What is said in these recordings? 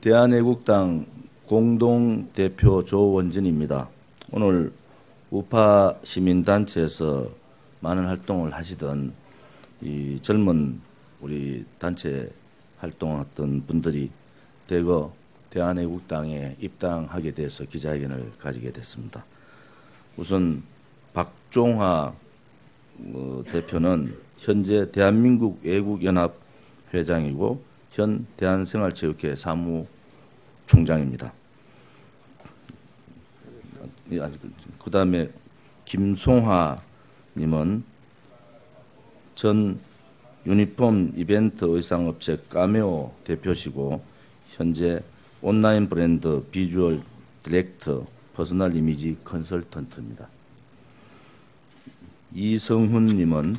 대한애국당 공동대표 조원진입니다. 오늘 우파 시민단체에서 많은 활동을 하시던 이 젊은 우리 단체 활동했던 분들이 대거 대한애국당에 입당하게 돼서 기자회견을 가지게 됐습니다. 우선 박종화 대표는 현재 대한민국 애국연합 회장이고 현 대한생활체육회 사무총장입니다. 그 다음에 김송화 님은 전 유니폼 이벤트 의상업체 까메오 대표시고 현재 온라인 브랜드 비주얼 디렉터 퍼스널 이미지 컨설턴트입니다. 이성훈 님은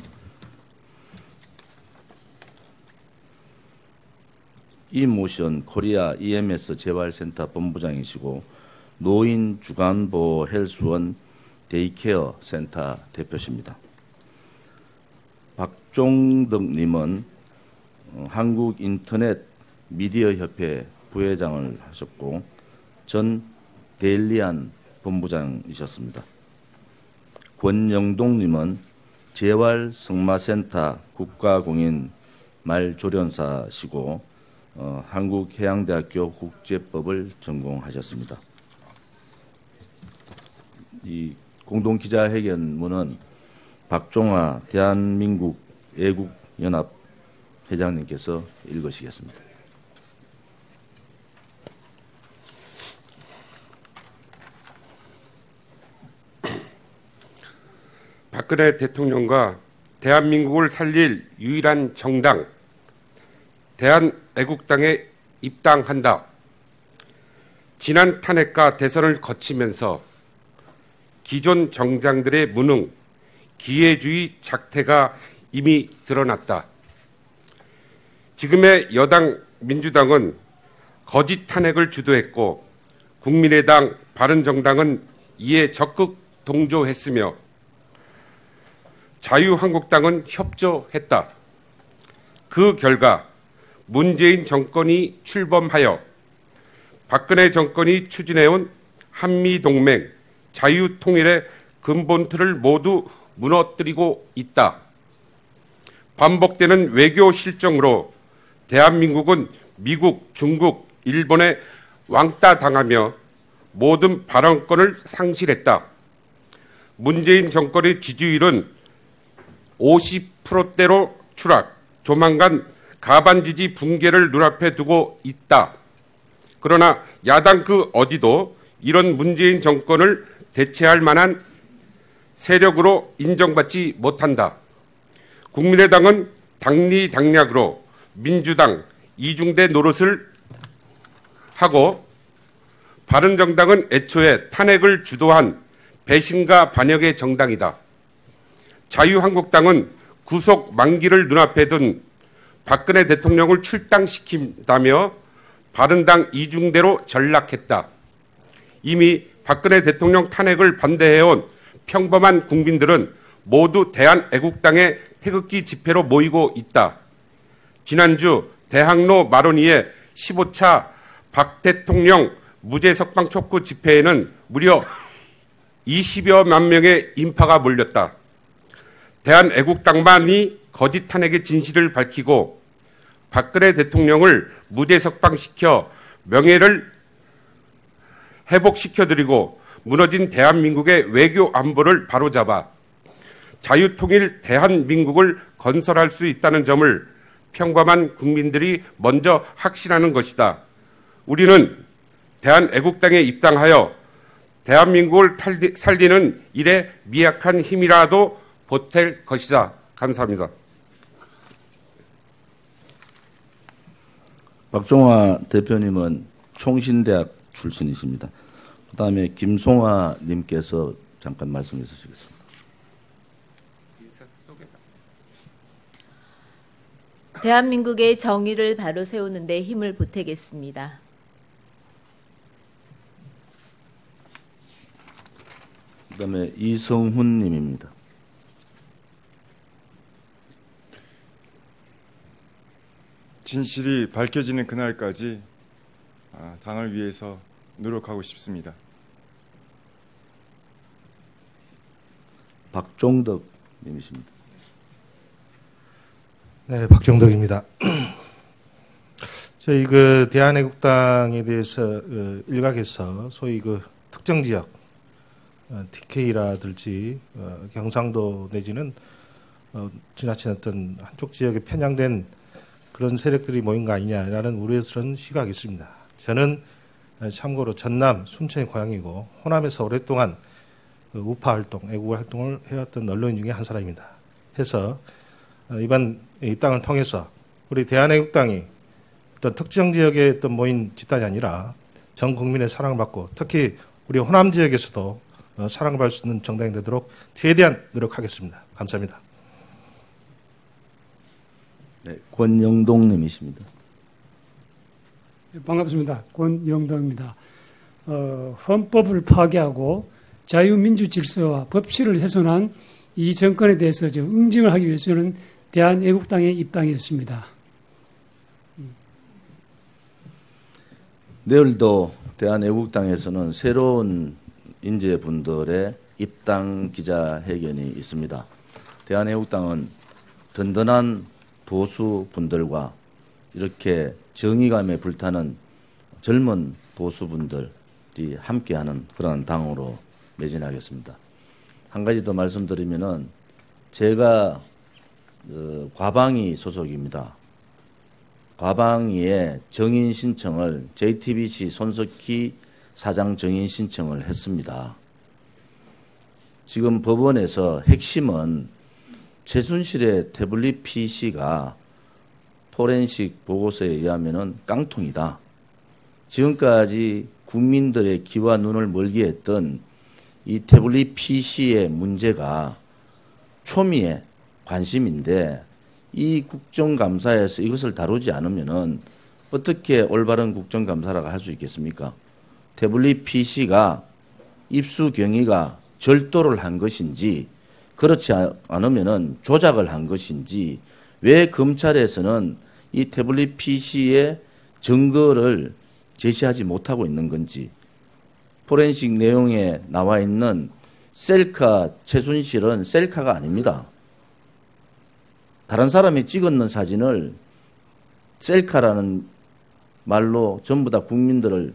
이모션 코리아 EMS 재활센터 본부장이시고 노인 주간보호 헬스원 데이케어 센터 대표십니다. 박종덕님은 한국인터넷 미디어협회 부회장을 하셨고 전 데일리안 본부장이셨습니다. 권영동님은 재활승마센터 국가공인 말조련사시고 한국해양대학교 국제법을 전공하셨습니다. 이 공동기자회견문은 박종화 대한민국 애국연합 회장님께서 읽으시겠습니다. 박근혜 대통령과 대한민국을 살릴 유일한 정당 대한애국당에 입당한다. 지난 탄핵과 대선을 거치면서 기존 정당들의 무능, 기회주의 작태가 이미 드러났다. 지금의 여당 민주당은 거짓 탄핵을 주도했고 국민의당, 바른정당은 이에 적극 동조했으며 자유한국당은 협조했다. 그 결과 문재인 정권이 출범하여 박근혜 정권이 추진해온 한미동맹, 자유통일의 근본틀을 모두 무너뜨리고 있다. 반복되는 외교 실정으로 대한민국은 미국, 중국, 일본에 왕따 당하며 모든 발언권을 상실했다. 문재인 정권의 지지율은 50%대로 추락, 조만간 가반 지지 붕괴를 눈앞에 두고 있다. 그러나 야당 그 어디도 이런 문재인 정권을 대체할 만한 세력으로 인정받지 못한다. 국민의당은 당리당략으로 민주당 이중대 노릇을 하고 바른정당은 애초에 탄핵을 주도한 배신과 반역의 정당이다. 자유한국당은 구속 만기를 눈앞에 둔 박근혜 대통령을 출당시킨다며 바른당 이중대로 전락했다. 이미 박근혜 대통령 탄핵을 반대해온 평범한 국민들은 모두 대한애국당의 태극기 집회로 모이고 있다. 지난주 대학로 마로니에 15차 박 대통령 무죄 석방 촉구 집회에는 무려 20여만 명의 인파가 몰렸다. 대한애국당만이 거짓 탄핵의 진실을 밝히고 박근혜 대통령을 무죄 석방시켜 명예를 회복시켜드리고 무너진 대한민국의 외교 안보를 바로잡아 자유통일 대한민국을 건설할 수 있다는 점을 평범한 국민들이 먼저 확신하는 것이다. 우리는 대한애국당에 입당하여 대한민국을 살리는 일에 미약한 힘이라도 보탤 것이다. 감사합니다. 박종화 대표님은 총신대학 출신이십니다. 그 다음에 김송화 님께서 잠깐 말씀해 주시겠습니다. 대한민국의 정의를 바로 세우는 데 힘을 보태겠습니다. 그 다음에 이성훈 님입니다. 진실이 밝혀지는 그날까지 당을 위해서 노력하고 싶습니다. 박종덕 님이십니다. 네, 박종덕입니다. 저희 대한애국당에 대해서 일각에서 소위 특정 지역 TK라든지 경상도 내지는 지나친 어떤 한쪽 지역에 편향된 그런 세력들이 모인 거 아니냐라는 우려스러운 시각이 있습니다. 저는 참고로 전남 순천의 고향이고 호남에서 오랫동안 우파 활동, 애국 활동을 해왔던 언론인 중에 한 사람입니다. 해서 이번 입당을 통해서 우리 대한애국당이 어떤 특정 지역에 어떤 모인 집단이 아니라 전 국민의 사랑을 받고 특히 우리 호남 지역에서도 사랑을 받을 수 있는 정당이 되도록 최대한 노력하겠습니다. 감사합니다. 네, 권영동 님이십니다. 반갑습니다. 권영동입니다. 헌법을 파괴하고 자유민주 질서와 법치를 훼손한 이 정권에 대해서 응징을 하기 위해서는 대한애국당에 입당했습니다. 내일도 대한애국당에서는 새로운 인재분들의 입당 기자회견이 있습니다. 대한애국당은 든든한 보수분들과 이렇게 정의감에 불타는 젊은 보수분들이 함께하는 그런 당으로 매진하겠습니다. 한 가지 더 말씀드리면은 제가 과방위 소속입니다. 과방위에 정인 신청을 JTBC 손석희 사장 정인 신청을 했습니다. 지금 법원에서 핵심은 최순실의 태블릿 PC가 포렌식 보고서에 의하면은 깡통이다. 지금까지 국민들의 귀와 눈을 멀게 했던 이 태블릿 PC의 문제가 초미의 관심인데 이 국정감사에서 이것을 다루지 않으면은 어떻게 올바른 국정감사라고 할 수 있겠습니까? 태블릿 PC가 입수 경위가 절도를 한 것인지 그렇지 않으면은 조작을 한 것인지 왜 검찰에서는 이 태블릿 PC의 증거를 제시하지 못하고 있는 건지 포렌식 내용에 나와 있는 셀카 최순실은 셀카가 아닙니다. 다른 사람이 찍었는 사진을 셀카라는 말로 전부 다 국민들을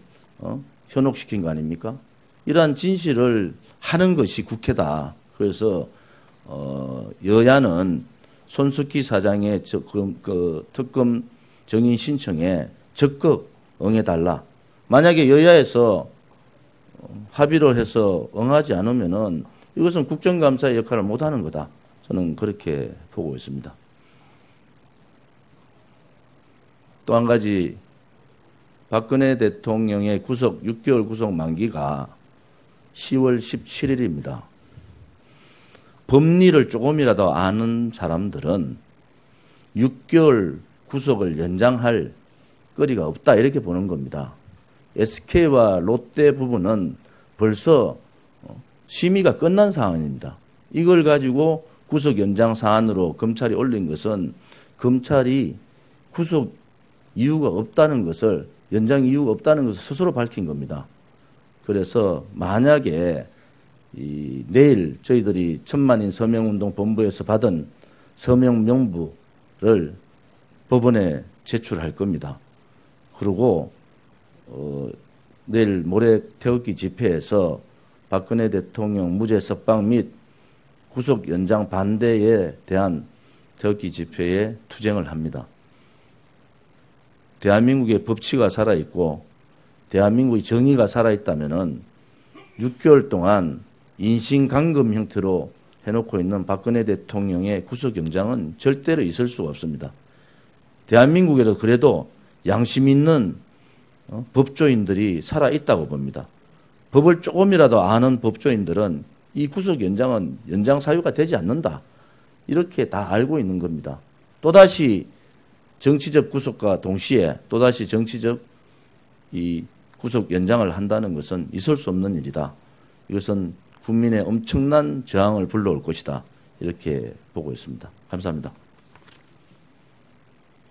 현혹시킨 거 아닙니까? 이러한 진실을 하는 것이 국회다. 그래서 여야는 손석희 사장의 특검 정인 신청에 적극 응해달라. 만약에 여야에서 합의를 해서 응하지 않으면은 이것은 국정감사의 역할을 못하는 거다. 저는 그렇게 보고 있습니다. 또 한 가지 박근혜 대통령의 6개월 구속 만기가 10월 17일입니다. 법리를 조금이라도 아는 사람들은 6개월 구속을 연장할 거리가 없다 이렇게 보는 겁니다. SK와 롯데 부분은 벌써 심의가 끝난 상황입니다. 이걸 가지고 구속 연장 사안으로 검찰이 올린 것은 검찰이 구속 이유가 없다는 것을 연장 이유가 없다는 것을 스스로 밝힌 겁니다. 그래서 만약에 내일 저희들이 천만인 서명운동 본부에서 받은 서명 명부를 법원에 제출할 겁니다. 그리고 내일 모레 태극기 집회에서 박근혜 대통령 무죄 석방 및 구속 연장 반대에 대한 태극기 집회에 투쟁을 합니다. 대한민국의 법치가 살아있고 대한민국의 정의가 살아있다면은 6개월 동안 인신감금 형태로 해놓고 있는 박근혜 대통령의 구속영장은 절대로 있을 수가 없습니다. 대한민국에도 그래도 양심 있는 법조인들이 살아있다고 봅니다. 법을 조금이라도 아는 법조인들은 이 구속연장은 연장 사유가 되지 않는다. 이렇게 다 알고 있는 겁니다. 또다시 정치적 구속과 동시에 또다시 정치적 이 구속 연장을 한다는 것은 있을 수 없는 일이다. 이것은 국민의 엄청난 저항을 불러올 것이다. 이렇게 보고 있습니다. 감사합니다.